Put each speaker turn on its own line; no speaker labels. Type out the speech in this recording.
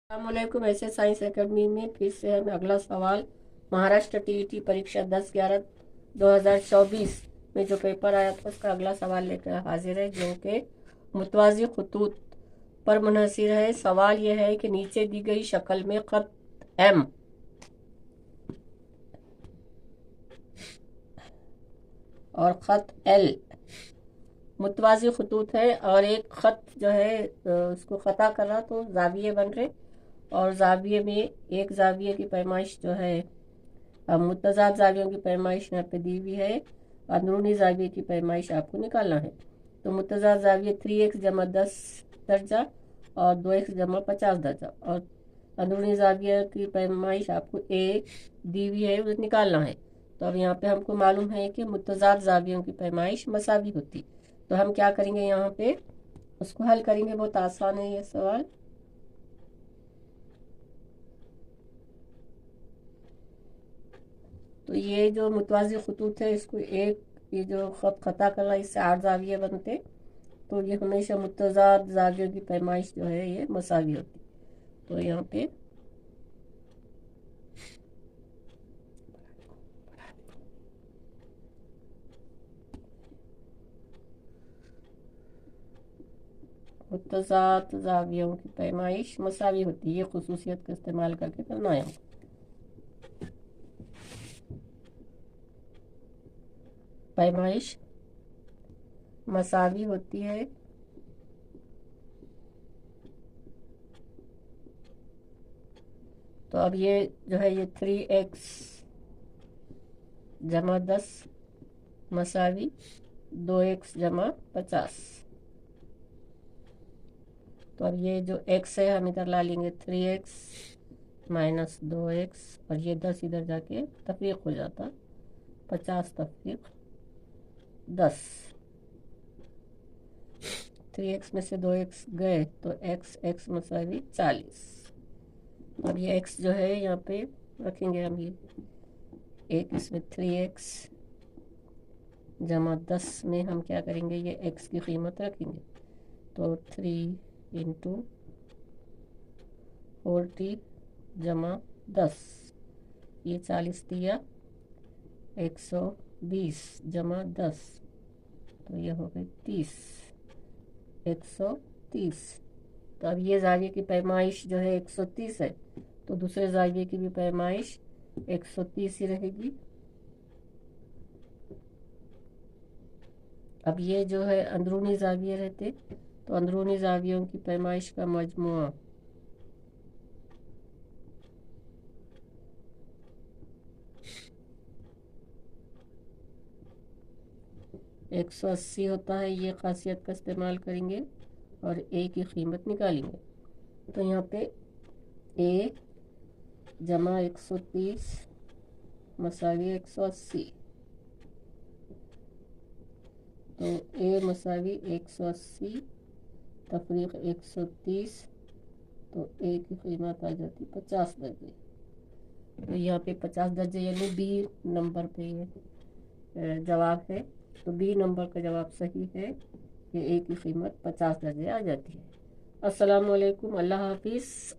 अस्सलामुअलैकुम। ऐसे science academy में फिर से हम अगला सवाल महाराष्ट्र टीईटी परीक्षा 10/11/2024 में जो पेपर आया था उसका अगला सवाल लेकर हाजिर है, जो कि मुतवाज़ी खतूत पर मुनहसिर है। सवाल यह है कि नीचे दी गई शक्ल में खत एम और खत एल मुतवाज़ी खतूत है और एक खत जो है उसको ख़ता कर रहा तो जाविये बन रहे, और जाविये में एक जाविये की पैमाइश जो है मुतज़ाद जावियों की पैमाइश यहाँ पे दी हुई है। अंदरूनी जाविये की पैमाइश आपको निकालना है। तो मुतज़ाद जाविये 3x जमा 10 दर्जा और 2x जमा 50 दर्जा, और अंदरूनी जाविये की पैमाइश आपको a दी हुई है, उसे निकालना है। तो अब यहाँ पे हमको मालूम है कि मुतज़ाद जावियों की पैमाइश मसावी होती। तो हम क्या करेंगे, यहाँ पे उसको हल करेंगे। बहुत आसान है ये सवाल। तो ये जो मुतवाज़ी खतूत है इसको एक, ये जो ख़ता कर रहा है इससे 8 जाविये बनते, तो ये हमेशा मुतज़ाद जावियों की पैमाइश जो है ये मसावी होती। तो यहाँ पे मुतज़ाद जावियों की पैमाइश मसावी होती है। ये खुसूसियत का इस्तेमाल करके करना है। पैमाइश मसावी होती है तो अब ये जो है ये 3x जमा 10 मसावी 2x जमा 50। तो अब ये जो x है हम इधर ला लेंगे 3x माइनस 2x, और ये 10 इधर जाके तफरीक हो जाता, 50 तफरीक 10। 3x में से 2x गए तो x मसावी 40। अब ये x जो है यहाँ पे रखेंगे हम, ये एक इसमें 3x जमा 10 में हम क्या करेंगे, ये x की कीमत रखेंगे। तो 3 इंटू 40 जमा 10, ये 40 दिया, 120 जमा 10, तो ये हो गई 30, 130। तो अब ये जाविये की पैमाइश जो है 130 है, तो दूसरे जाविये की भी पैमाइश 130 ही रहेगी। अब ये जो है अंदरूनी जाविये रहते, तो अंदरूनी जावियों की पैमाइश का मजमुआ 180 होता है। ये खासियत का इस्तेमाल करेंगे और a की कीमत निकालेंगे। तो यहाँ पे a जमा 130 मसावी 180, तो a मसावी 180 तफरीक 130, तो a की कीमत आ जाती 50 दर्जे। तो यहाँ पे 50 दर्जे यानी बी नंबर पे ये जवाब है। तो बी नंबर का जवाब सही है कि a की कीमत 50 दर्जे आ जाती है। अस्सलाम वालेकुम, अल्लाह हाफिज़।